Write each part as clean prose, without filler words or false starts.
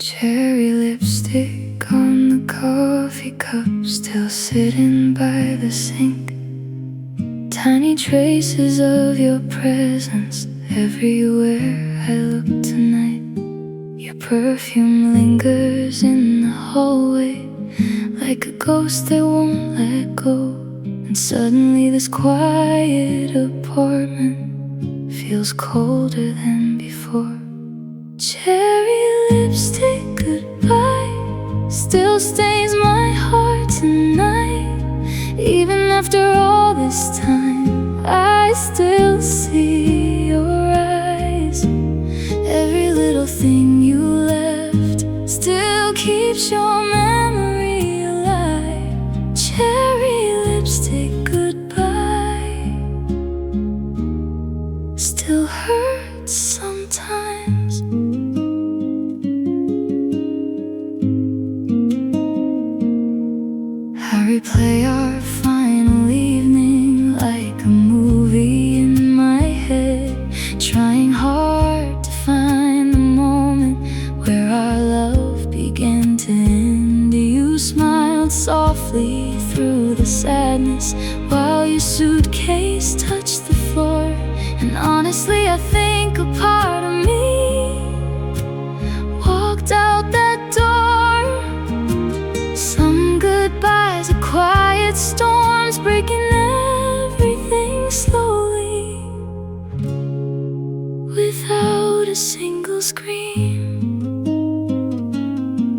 Cherry lipstick on the coffee cup, still sitting by the sink. Tiny traces of your presence everywhere I look tonight. Your perfume lingers in the hallway like a ghost that won't let go. And suddenly this quiet apartment feels colder than before. Cherry lipstick goodbye still stains my heart tonight. Even after all this time, I still see your eyes. Every little thing you left still keeps your memory alive. Cherry lipstick goodbye still hurts sometimes. I replay our final evening like a movie in my head, trying hard to find the moment where our love began to end. You smiled softly through the sadness while your suitcase touched the floor. And honestly, I think a part of me walked out that door. Some goodbyes are quiet storms, breaking everything slowly, without a single scream.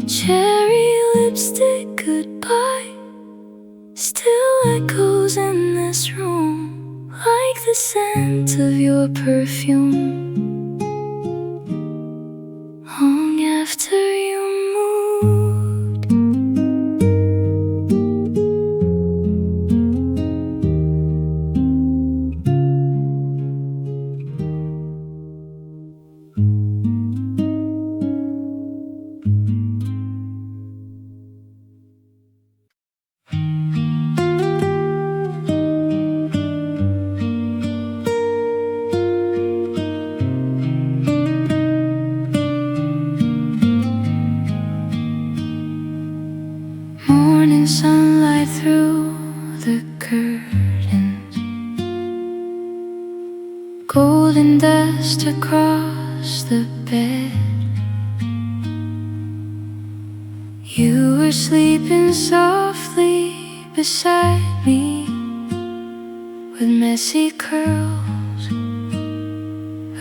Cherry lipstick goodbye still echoes in this room, like the scent of your perfume long after you moved. Morning sunlight through the curtains, golden dust across the bed. You were sleeping softly beside me, with messy curls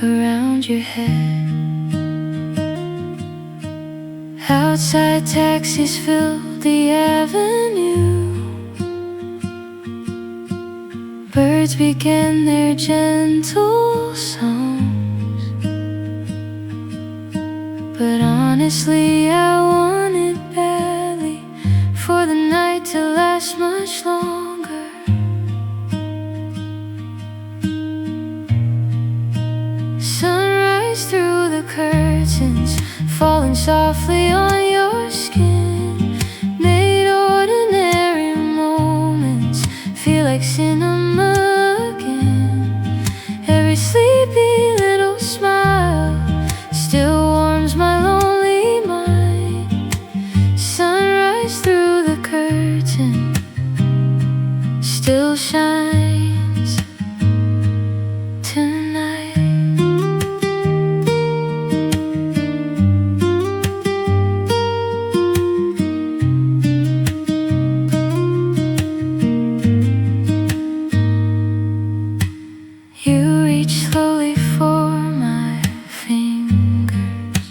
around your head. Outside taxis filled the avenue. Birds began their gentle songs. But honestly, I wanted badly for the night to last much longer. Sunrise through the curtains, falling softly on your skin, made ordinary moments feel like cinema again. Every sleepy little smile still warms my lonely mind. Sunrise through the curtain still shines tonight. You reach slowly for my fingers,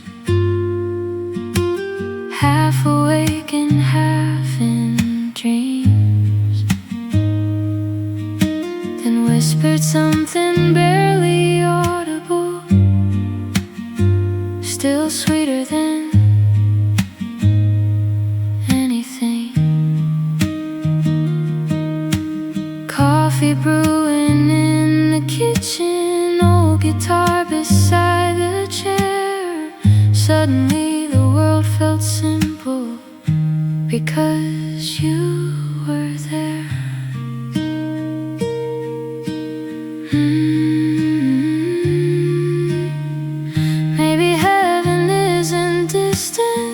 half awake and half in dreams, then whispered something barely audible, still sweeter than anything. Coffee brewing in the kitchen, old guitar beside the chair. Suddenly the world felt simple because you were there. Maybe heaven isn't distant,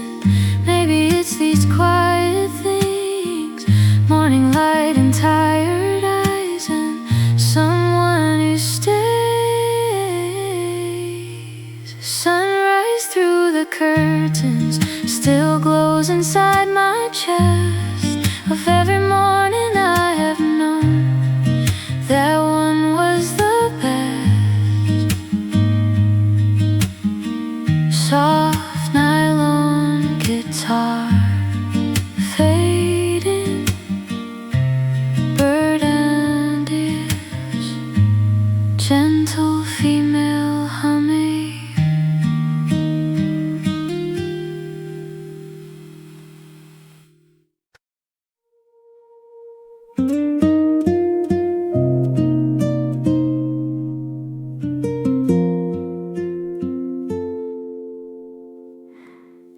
Sunrise through the curtains still glows inside my chest. Of every morning I have known, that one was the best. Soft nylon guitar fading, bird and ears, gentle female humming.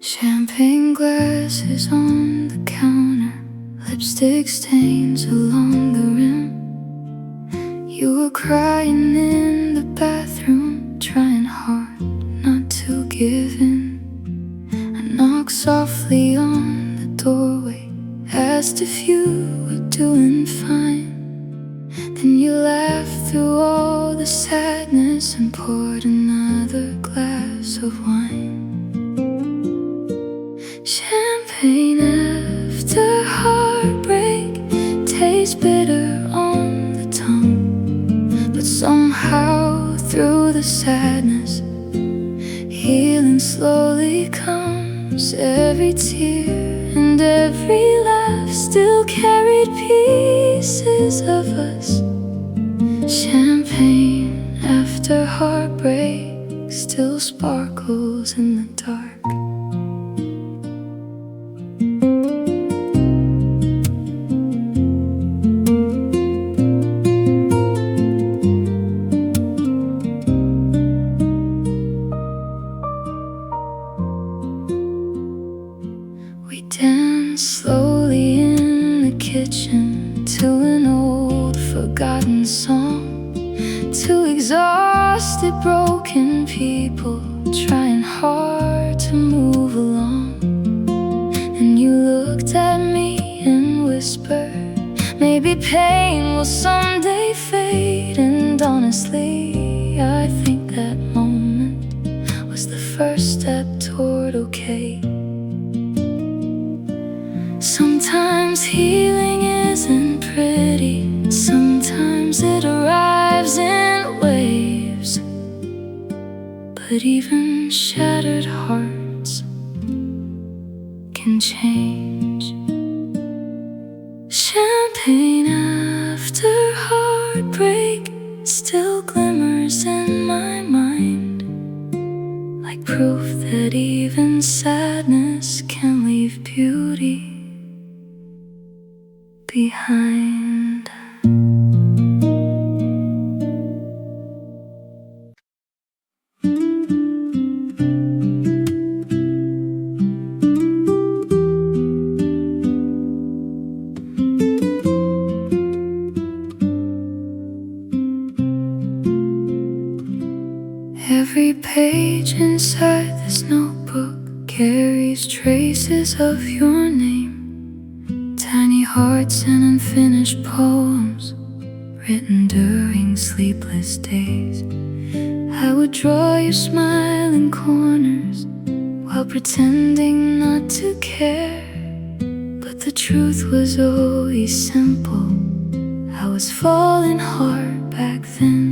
Champagne glasses on the counter, lipstick stains along the rim. You were crying in the bathroom, trying hard not to give in. I knocked softly on the doorway, asked if you were doing fine. Then you laughed through all the sadness and poured another glass of wine. Champagne after heartbreak tastes bitter on the tongue, but somehow through the sadness, healing slowly comes. Every tear and every laugh still carried pieces of us. Champagne after heartbreak still sparkles in the dark. We danced slowly in the kitchen to an old forgotten song. Two exhausted, broken people trying hard to move along. And you looked at me and whispered, maybe pain will someday fade. And honestly, I think that moment was the first step toward okay. Sometimes healing isn't pretty, sometimes it arrives in waves. But even shattered hearts can change. Champagne after heartbreak still glimmers in my mind, like proof that even sadness can leave beauty behind. Every page inside this notebook carries traces of your name. Tiny hearts and unfinished poems written during sleepless days. I would draw your smiling corners while pretending not to care. But the truth was always simple, I was falling hard back then.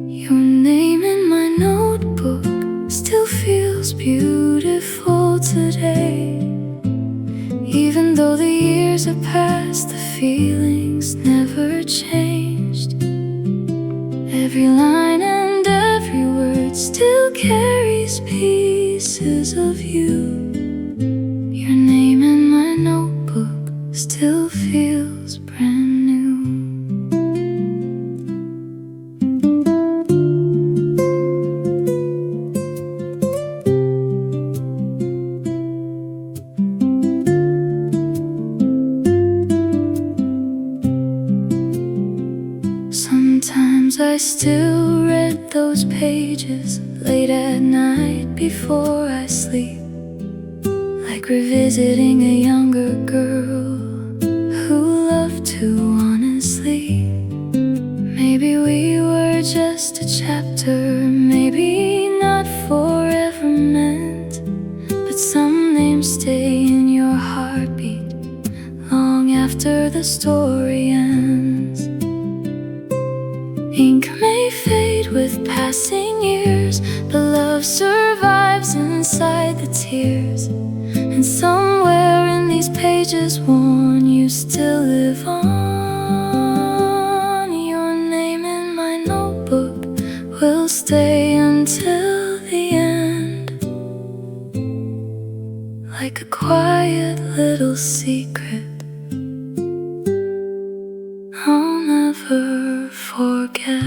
Your name in my notebook still feels beautiful today. Even though the years have passed, the feelings never changed. Every line and every word still carries pieces of you. Your name in my notebook still feels brand new. Sometimes I still read those pages late at night before I sleep, like revisiting a younger girl who loved too honestly. Maybe we were just a chapter, maybe the story ends. Ink may fade with passing years, but love survives inside the tears. And somewhere in these pages worn, you still live on. Your name in my notebook will stay until the end, like a quiet little secret I'll never forget.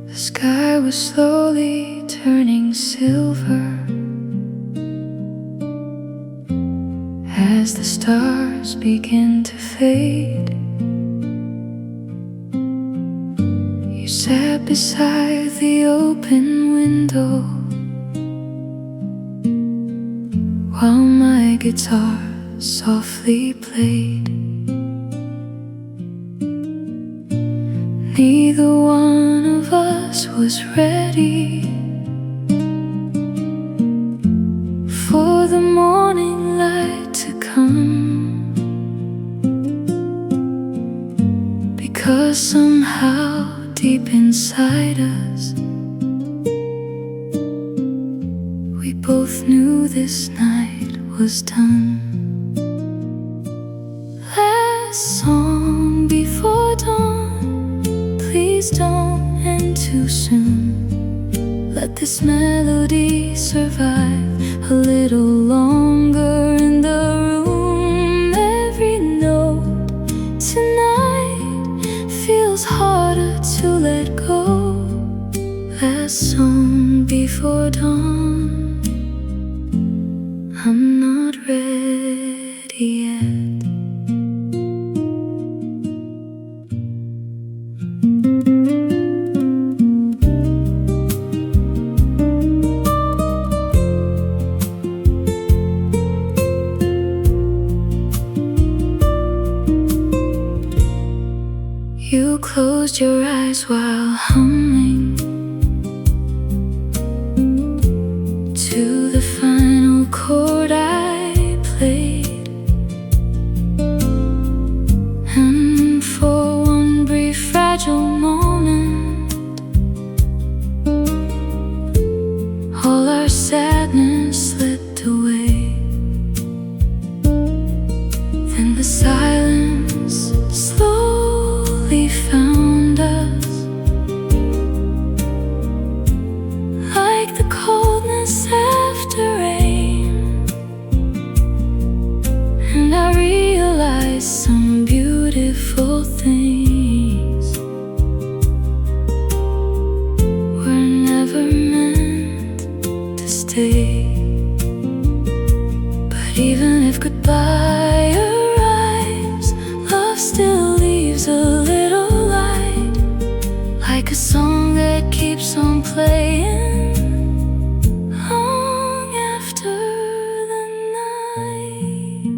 The sky was slowly turning silver as the stars begin to fade. You sat beside the open window while my guitar softly played. Neither one of us was ready for the morning light to come, because somehow deep inside us we both knew this night was done. Last song before dawn, please don't end too soon. Let this melody survive a little longer in the room. Every note tonight feels harder to let go. Last song before dawn, I'm not ready yet. You closed your eyes while humming to the final chord I played, and for one brief fragile moment all our sadness slipped away. Then the silence slowly found us, like the coldness after rain. And I realized some beautiful things were never meant to stay. But even if goodbye arrives, love still leaves a little light, like a song that keeps on playing long after the night.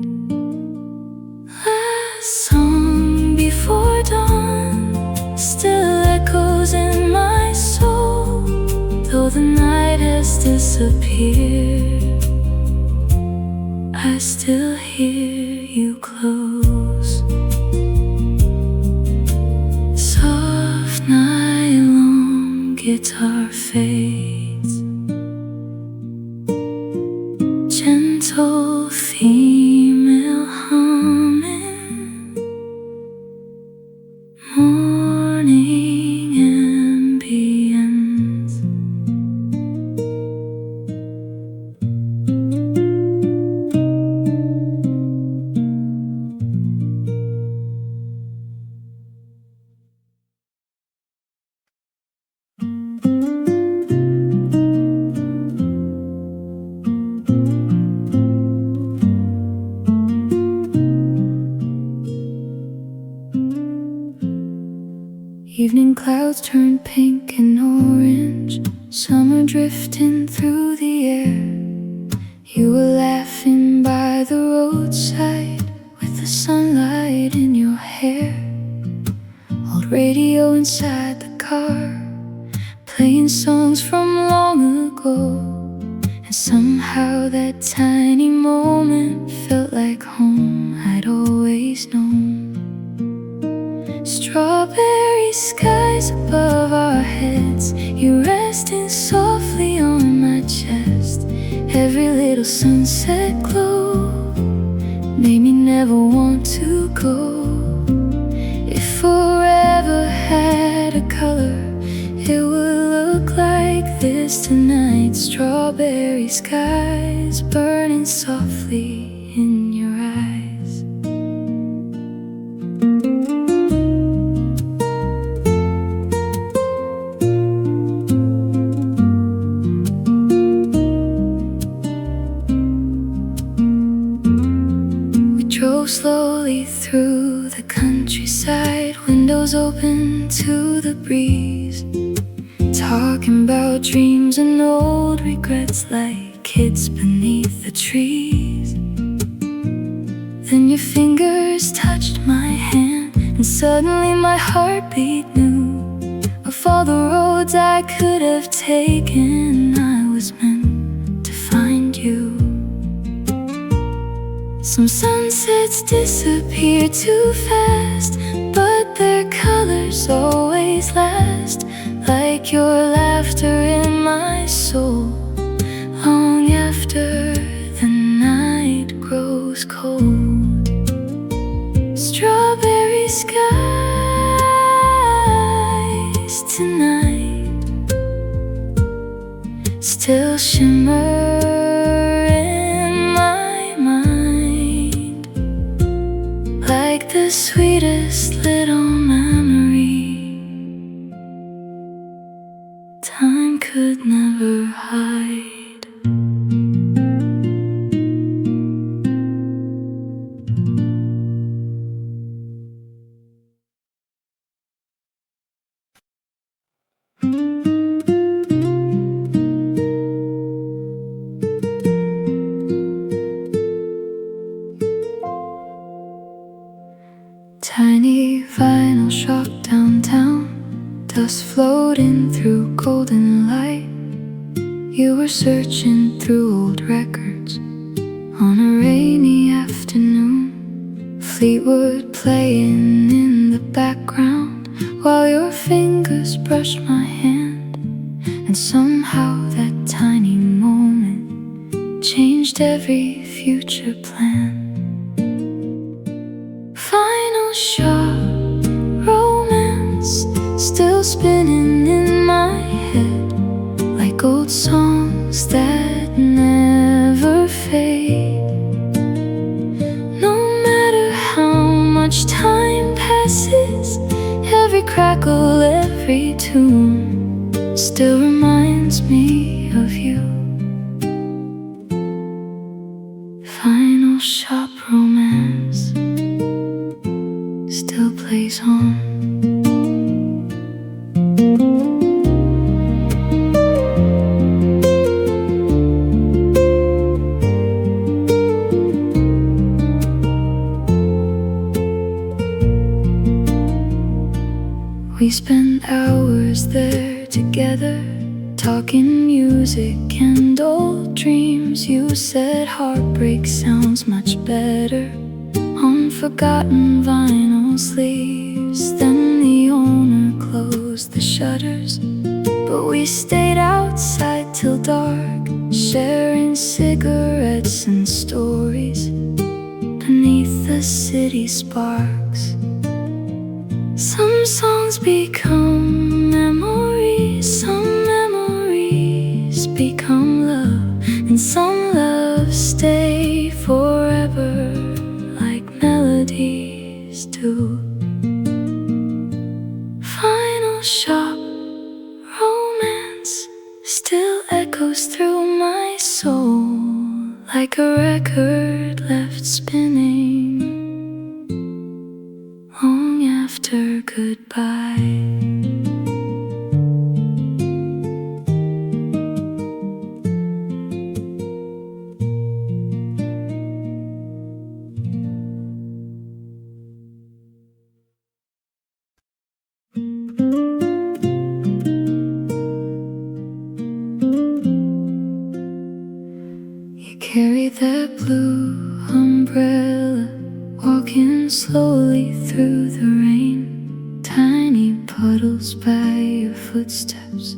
Last song before dawn still echoes in my soul, though the night has disappeared. I still hear you close. Soft nylon guitar fades, gentle female humming, morning ambience. Evening clouds turn pink and orange, summer drifting through the air. You were laughing by the roadside with the sunlight in your hair. Old radio inside the car, playing songs from long ago. And somehow that tiny moment felt like home I'd always known. Strawberry skies above our heads, you resting softly on my chest. Every little sunset glow made me never want to go. If forever had a color, it would look like this tonight. Strawberry skies burning softly in your eyes. We drove slowly through the countryside, windows open to the breeze, talking about dreams and old regrets like kids beneath the trees. Then your fingers touched my hand, and suddenly my heartbeat knew of all the roads I could have taken. I was meant to find you. Some sunsets disappear too fast, but their colors always last, like your laughter in my soul, long after the night grows cold. Strawberry skies tonight still shimmer in my mind, like the sweetest little memory time could never hide. Tiny vinyl shop downtown, dust floating through golden light. You were searching through old records on a rainy afternoon, Fleetwood playing in the background while your fingers brushed my hand. And somehow that tiny moment changed every future plan. Final shot, romance still spinning in my head, like old songs that never fade. No matter how much time passes, every crackle, every tune still reminds me of you. Final shop romance still plays on. We spent hours there together, talking music and old dreams. You said heartbreak sounds much better on forgotten vinyl sleeves. Then the owner closed the shutters, but we stayed outside till dark, sharing cigarettes and stories beneath the city sparks. Some songs become memories, some memories become love, and some loves stay forever like melodies do. Final shop romance still echoes through my soul, like a record left spinning long after goodbye. carry that blue umbrella, walking slowly through the rain. Tiny puddles by your footsteps,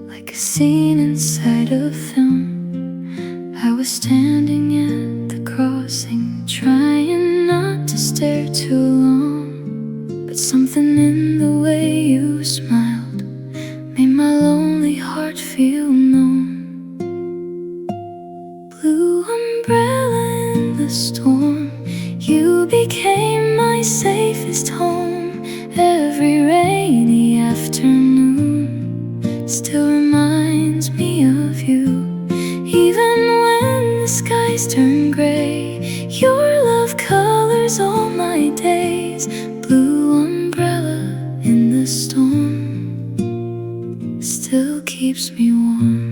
like a scene inside a film. I was standing at the crossing, trying not to stare too long, but something in the way you smiled made my lonely heart feel known. Blue umbrella in the storm, you became my safest home. Every rainy afternoon still reminds me of you. Even when the skies turn gray, your love colors all my days. Blue umbrella in the storm still keeps me warm.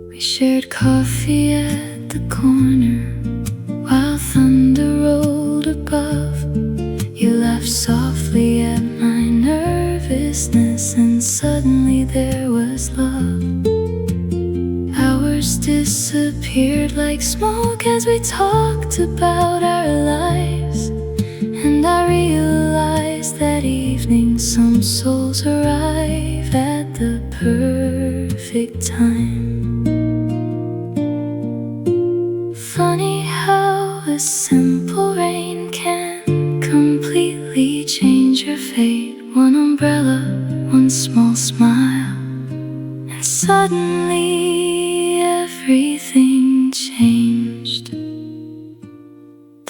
We shared coffee at the corner while thunder rolled above. You laughed softly at my nervousness, and suddenly there was love. Hours disappeared like smoke as we talked about our lives, and I realized that evening some souls arrive at the perfect time. Funny how a simple rain can completely change your fate. One umbrella, one small smile, and suddenly everything changed.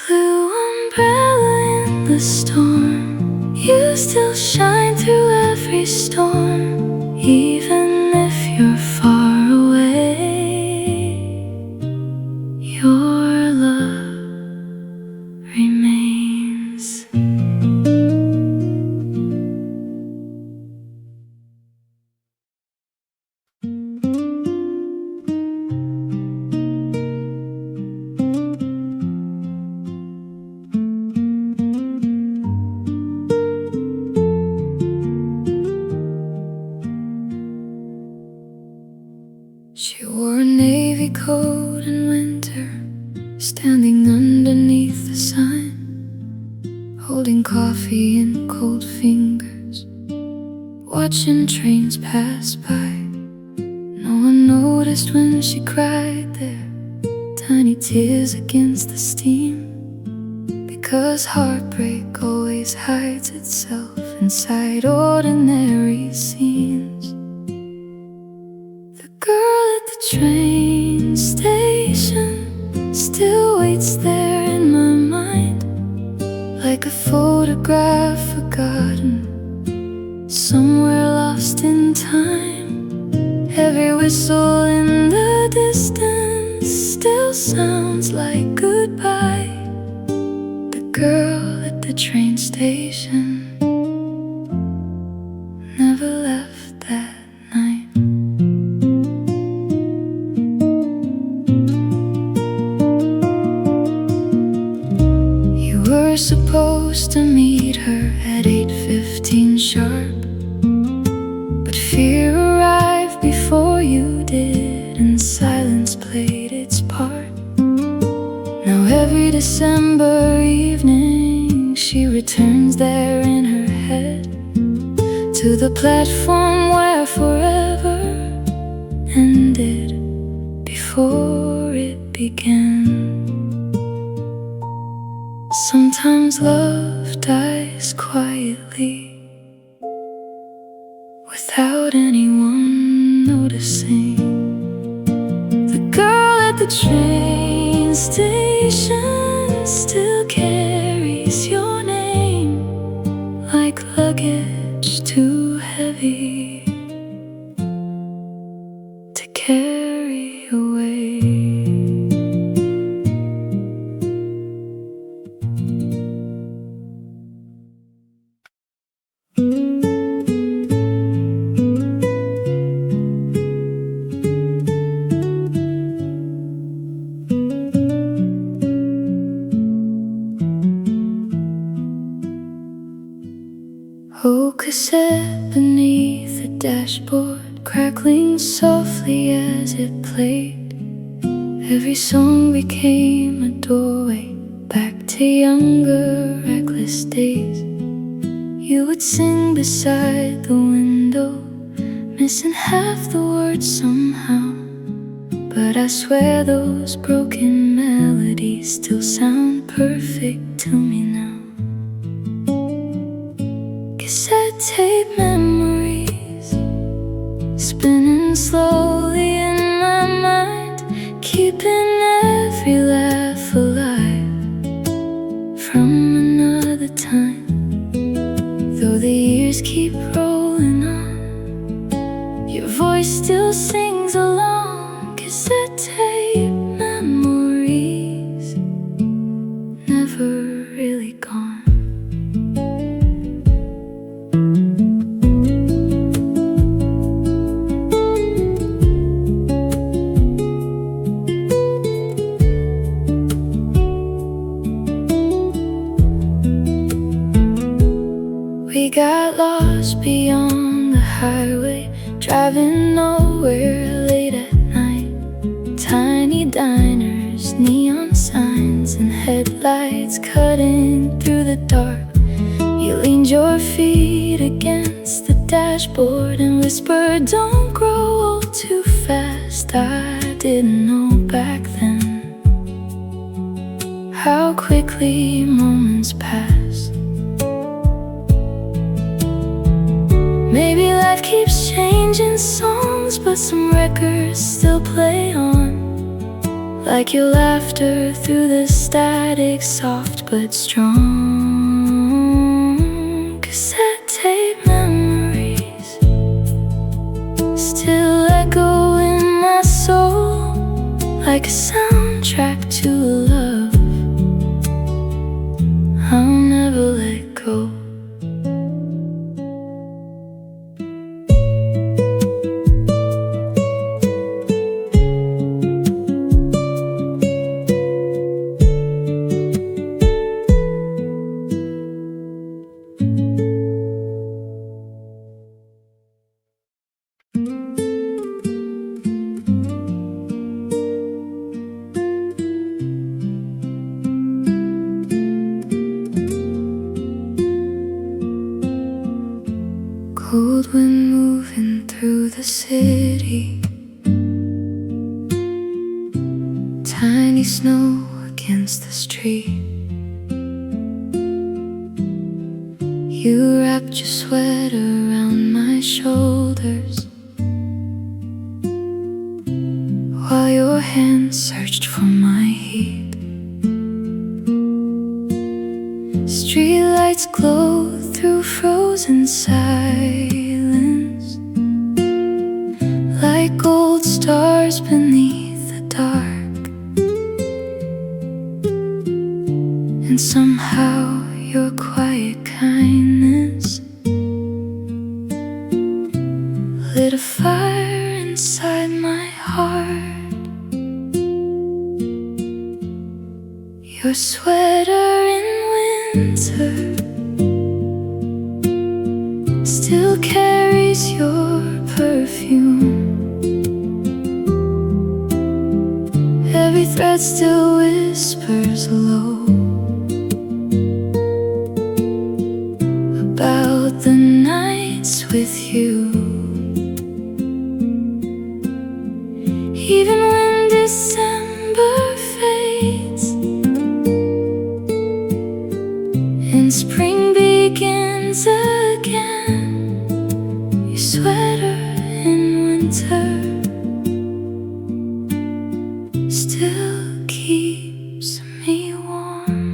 Blue umbrella in the storm, you still shine through every storm. Even if you're far away, your love remains. She wore a navy coat in winter, standing underneath the sun, holding coffee in cold fingers, watching trains pass by. No one noticed when she cried there, tiny tears against the steam, because heartbreak always hides itself inside ordinary scenes. The girl at the train station still waits there in my mind, like a photograph forgotten, somewhere lost in time. Every whistle in the distance still sounds like goodbye. The girl at the train station never left that night. You were supposed to meet her at 8:15 sharp, but fear arrived before you did, and silence played its part. Now every December evening she returns there in her head, to the platform where forever ended before it began. Sometimes love dies quietly, without anyone noticing. The girl at the train station still carries your name, like luggage too heavy to carry away. dashboard, crackling softly as it played. Every song became a doorway back to younger, reckless days. You would sing beside the window, missing half the words somehow. But I swear those broken melodies still sound perfect to me now. Cassette tape memories spinning slowly in my mind, keeping every laugh alive from another time. Though the years keep rolling on, your voice still sings along. Cassette tape memories, never really gone. We got lost beyond the highway, driving nowhere late at night. Tiny diners, neon signs, and headlights cutting through the dark. You leaned your feet against the dashboard and whispered, "Don't grow old too fast." I didn't know back then how quickly moments pass. Maybe life keeps changing songs, but some records still play on. Like your laughter through the static, soft but strong. Cassette tape memories still echo in my soul, like a soundtrack to a love I'll never let go. Cold wind moving through the city, tiny snow against the street. You wrapped your sweater around my shoulders while your hands searched for my heat. Streetlights glow through frozen silence, like gold stars beneath the dark. And somehow your quiet kindness lit a fire inside my heart. Your sweater in winter still carries your perfume. Every thread still whispers low about the nights with you. Even when December fades and spring begins again, your sweater in winter still keeps me warm.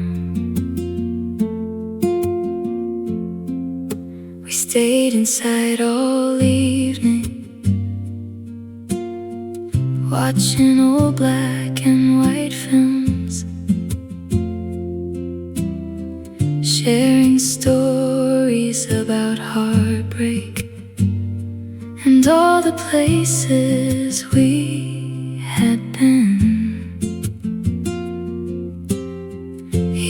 We stayed inside all evening, watching old black and white films, sharing stories about heartbreak and all the places we had been.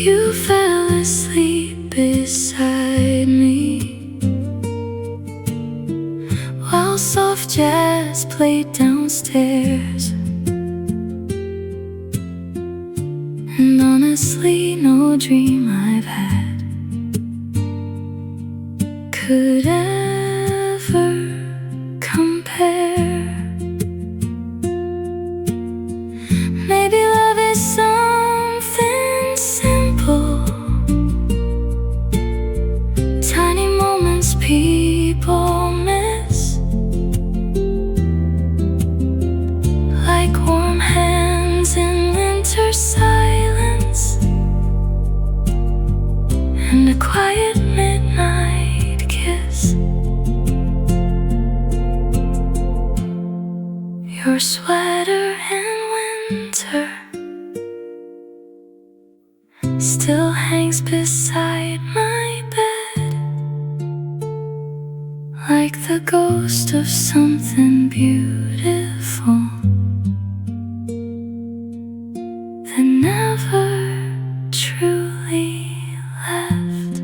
You fell asleep beside me while jazz played downstairs. And honestly, no dream I've had could ever compare. Maybe love is something simple, tiny moments people miss, like warm hands in winter silence, and a quiet midnight kiss. Your sweater in winter still hangs beside my bed, like the ghost of something beautiful that never truly left.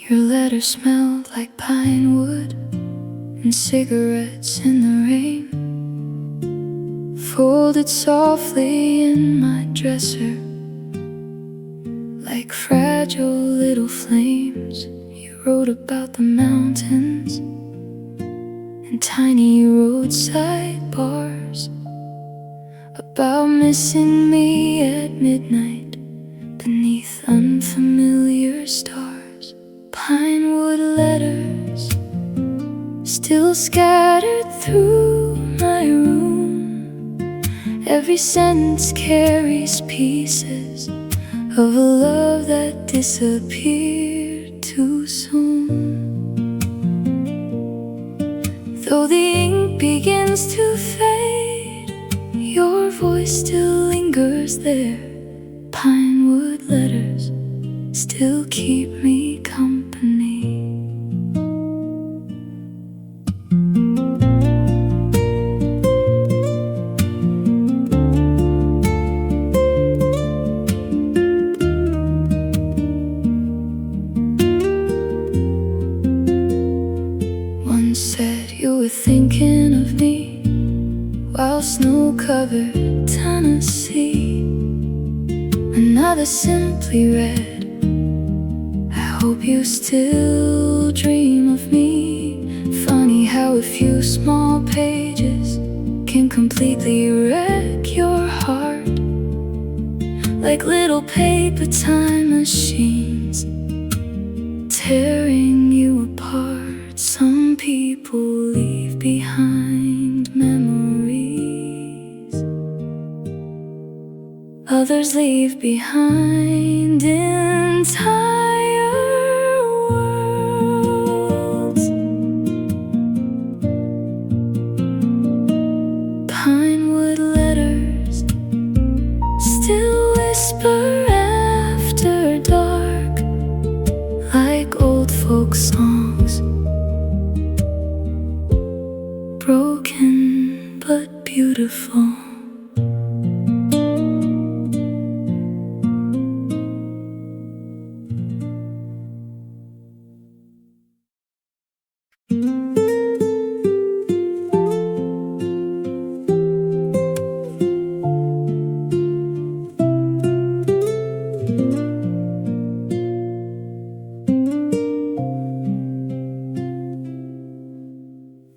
Your letter smelled like pinewood and cigarettes in the rain, folded softly in my dresser like fragile little flames. You wrote about the mountains and tiny roadside bars, about missing me at midnight beneath unfamiliar stars. Pinewood letters still scattered through my room. Every sentence carries pieces of a love that disappeared too soon. Though the ink begins to fade, your voice still lingers there. Pinewood letters still keep me company. One said you were thinking of me while snow-covered Tennessee. Another simply read, I hope you still dream of me. Funny how a few small pages can completely wreck your heart, like little paper time machines tearing you apart. Some people leave behind memories, others leave behind entire worlds. Pinewood letters still whisper after dark, like old folk songs, broken but beautiful.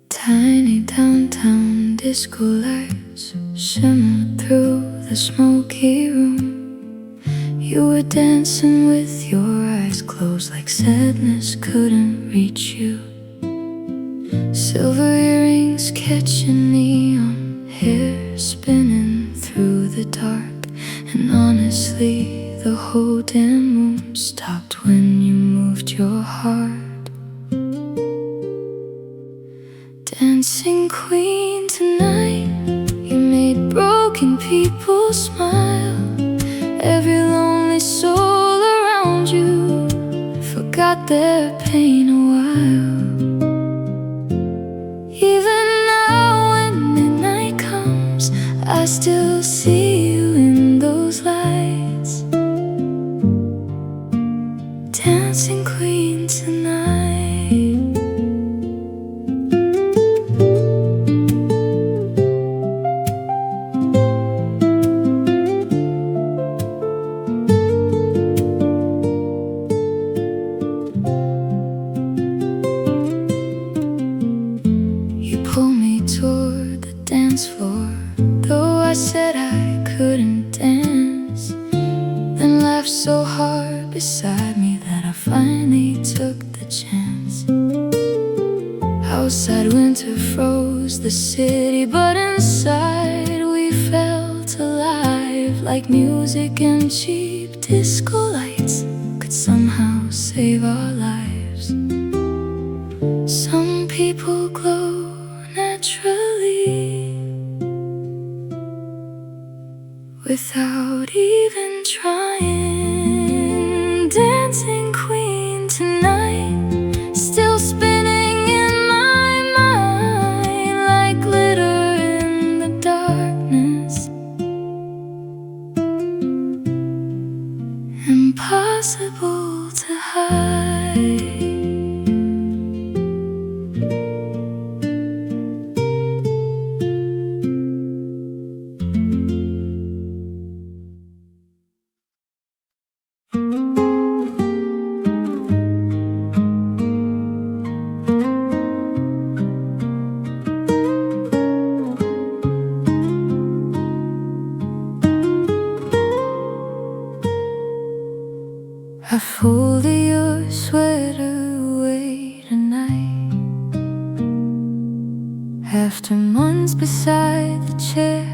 Tiny downtown disco lights shimmered through the smoky room. You were dancing with your eyes closed, like sadness couldn't reach you. Silver earrings catching neon, hair spinning through the dark. And honestly, the whole damn room stopped when you moved. moved your heart. Dancing queen tonight, you made broken people smile. Every lonely soul around you forgot their pain a while. Even now when midnight comes, I still see you in those lights. Dancing queen tonight. You pull me toward the dance floor, though I said I couldn't dance. Then laughed so hard beside me that I finally took the chance. Outside winter froze the city, but inside we felt alive. Like music and cheap disco lights could somehow save our lives. Some people glow naturally without even trying. Dancing queen tonight, still spinning in my mind like glitter in the darkness. Impossible to hide. I folded your sweater away tonight. After months beside the chair,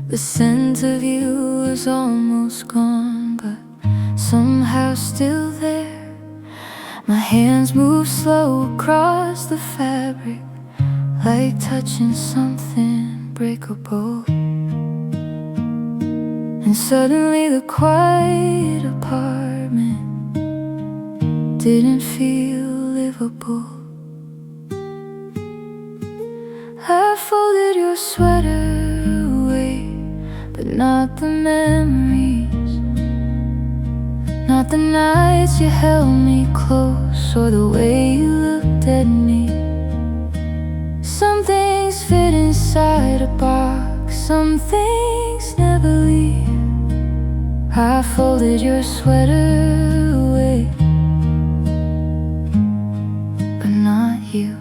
the scent of you was almost gone, but somehow still there. My hands moved slow across the fabric, like touching something breakable. And suddenly the quiet apartment didn't feel livable. I folded your sweater away, but not the memories, not the nights you held me close, or the way you looked at me. Some things fit inside a box, some things never leave. I folded your sweater away, but not you.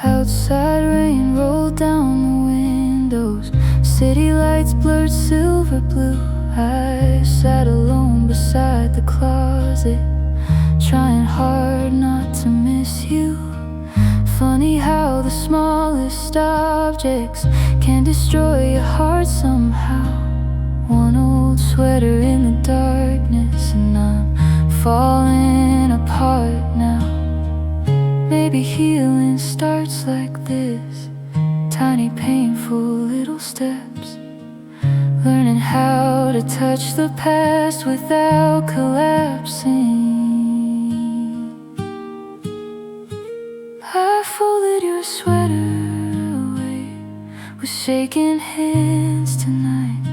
Outside rain rolled down the windows, city lights blurred silver blue. I sat alone beside the closet, trying hard not to miss you. Funny how the smallest objects can destroy your heart somehow. One old sweater in the darkness, and I'm falling apart now. Maybe healing starts like this, tiny painful little steps, learning how to touch the past without collapsing. I folded your sweater away with shaking hands tonight,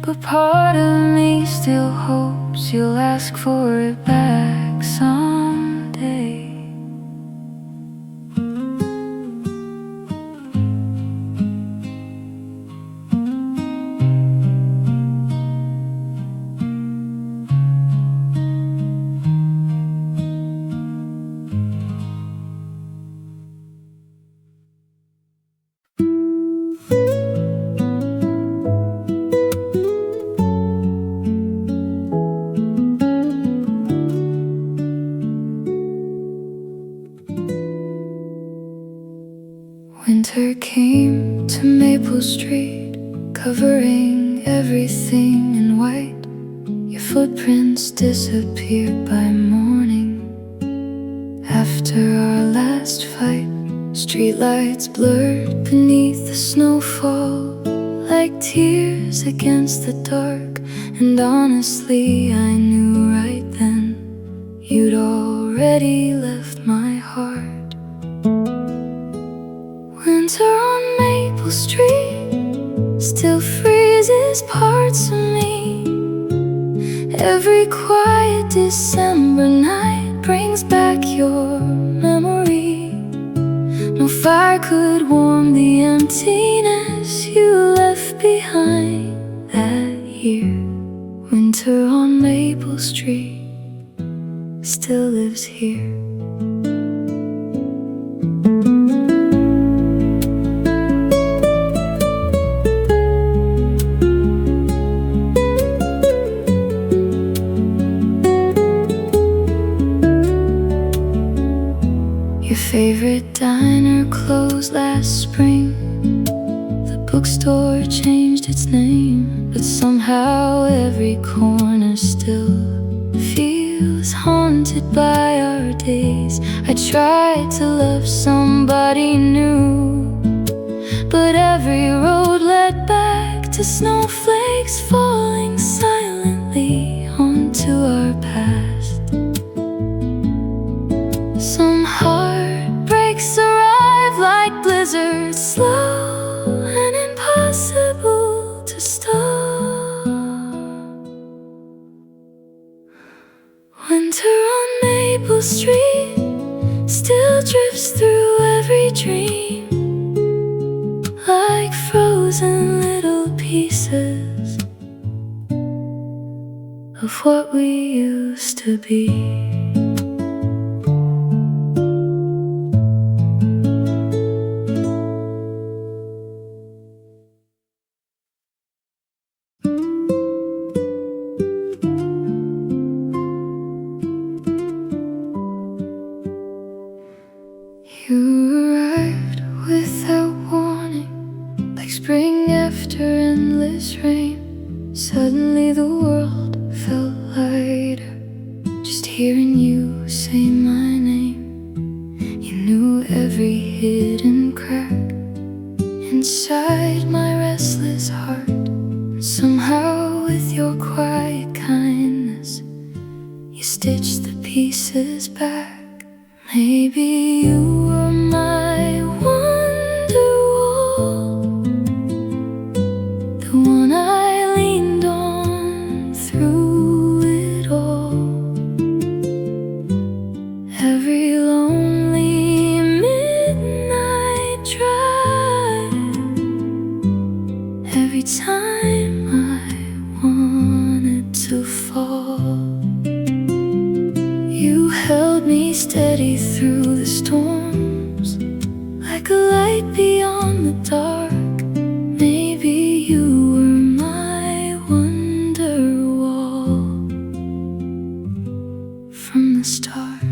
but part of me still hopes you'll ask for it back someday. Maple Street, covering everything in white. Your footprints disappeared by morning. After our last fight, streetlights blurred beneath the snowfall, like tears against the dark. And honestly, I knew right then you'd already left my heart. Winter on Maple Street still freezes parts of me. Every quiet December night brings back your memory. No fire could warm the emptiness you left behind that year. Winter on Maple Street still lives here. Your favorite diner closed last spring. The bookstore changed its name, but somehow every corner still feels haunted by our days. I tried to love somebody new, but every road led back to snowflakes falling silently onto our past. Some heartbreaks arrive like blizzards, slow and impossible to stop. Winter on Maple Street still drifts through every dream, like frozen little pieces of what we used to be. You arrived without warning, like spring after endless rain. Suddenly the world felt lighter, just hearing you say my name. You knew every hidden crack inside my restless heart. And somehow with your quiet kindness, you stitched the pieces back. Maybe you were my Wonderwall, the one I leaned on through it all. Every lonely midnight drive, every time I wanted to fall, you held me steady through the storms, like a light beyond the dark. Maybe you were my Wonderwall from the start.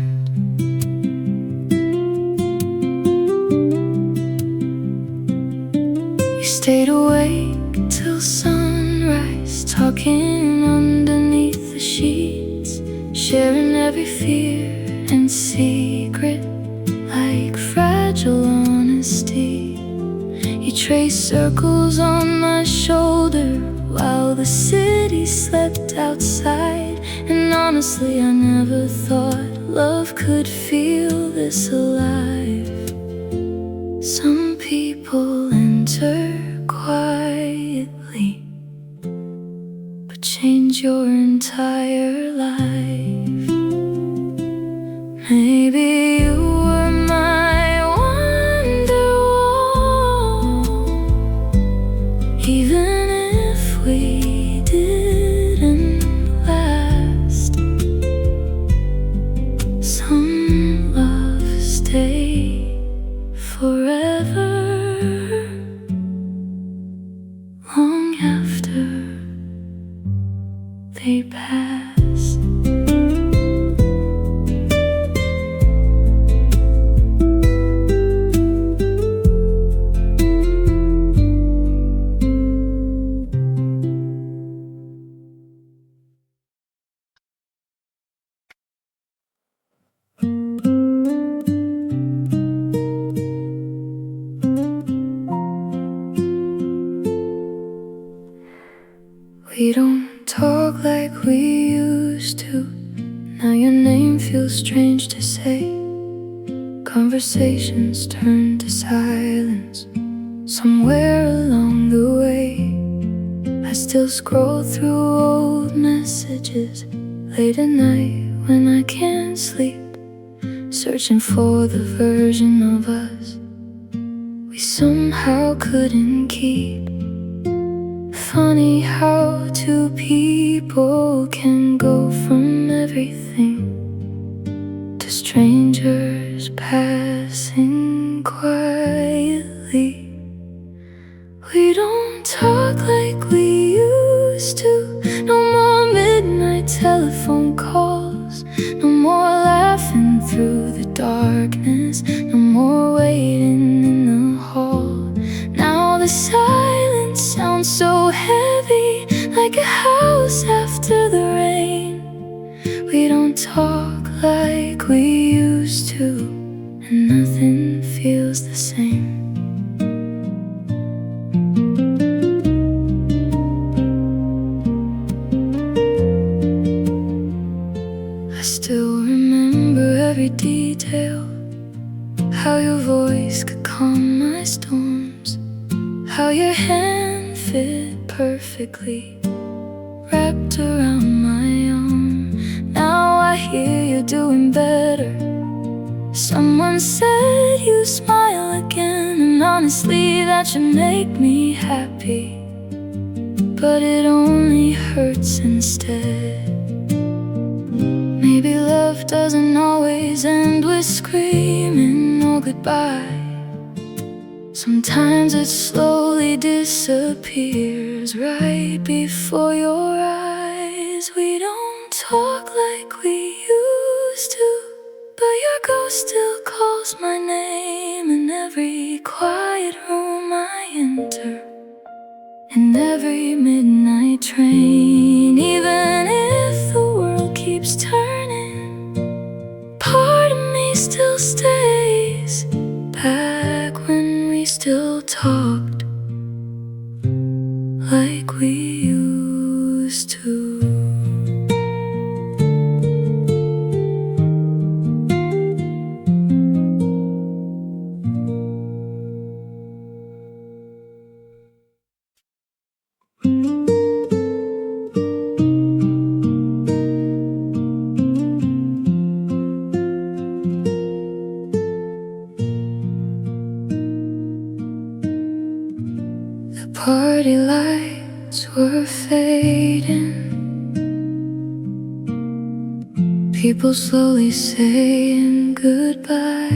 You stayed awake till sunrise, talking underneath the sheets, sharing every fear and secret, like fragile honesty. You traced circles on my shoulder while the city slept outside. And honestly, I never thought love could feel this alive. Some people enter quietly, but change your entire life. Maybe you were my Wonderwall, even if we didn't last. Some love stay forever, long after they pass. Now your name feels strange to say. Conversations turn to silence. Somewhere along the way, I still scroll through old messages late at night when I can't sleep, searching for the version of us we somehow couldn't keep. Funny how two people can go from everything to strangers passing quietly. We don't talk like we used to. No more midnight telephone calls. No more laughing through the darkness. No more waiting in the hall. Now the silence sounds so heavy, like a house after the rain. We don't talk like we used to, and nothing feels the same. I still remember every detail, how your voice could calm my storms, how your hand fit perfectly wrapped around my arm. Now I hear you're doing better. Someone said you smile again, and honestly that should make me happy, but it only hurts instead. Maybe love doesn't always end with screaming or goodbye. Sometimes it slowly disappears right before your eyes. We don't talk like we used to, but your ghost still calls my name in every quiet room I enter, in every midnight train. Even if the world keeps turning, part of me still stays back when we still talked like we used to. Party lights were fading, people slowly saying goodbye,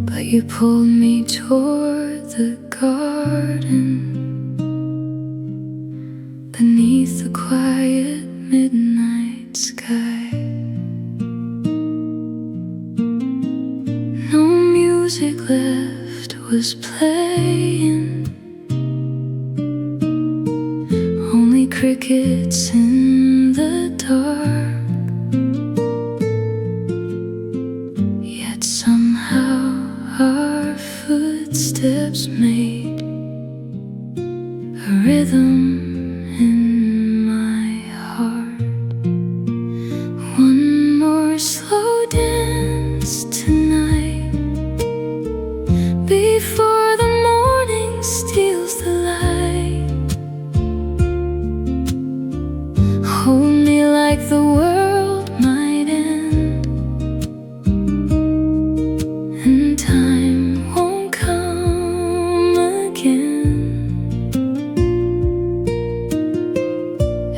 but you pulled me toward the garden beneath the quiet midnight sky. No music left was playing, only crickets in the dark. Yet somehow our footsteps made a rhythm in my heart. One more slow dance tonight before the morning steals the light. Hold me like the world might end, and time won't come again.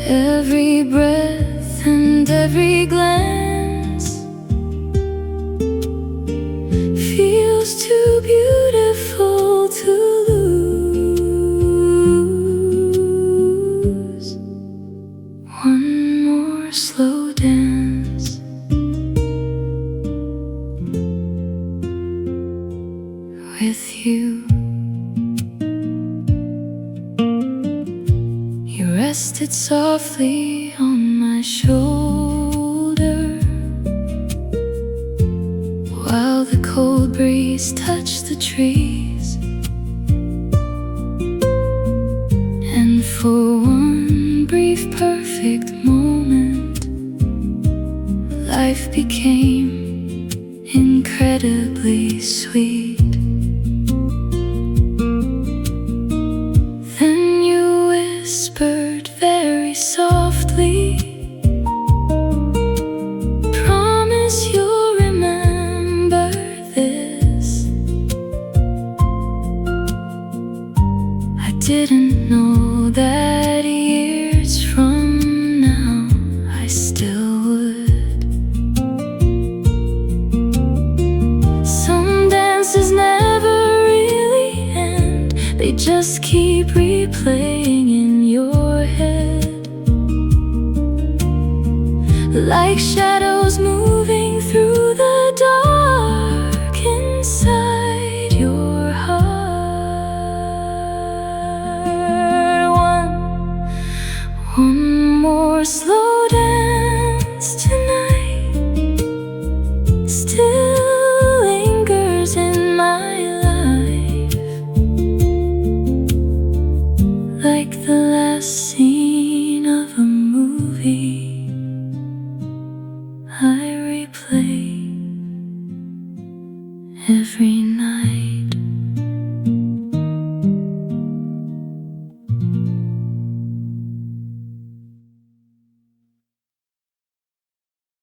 Every breath and every glance feels too beautiful to lose. One more slow dance with you. You rested softly on my shoulder while the cold breeze touched the trees, and for one brief perfect perfect moment, life became incredibly sweet. Then you whispered very softly, promise you'll remember this. I didn't know that years from now I still would. Some dances never really end, they just keep replaying in your head, like shadows moving through the dark inside your heart. One more slow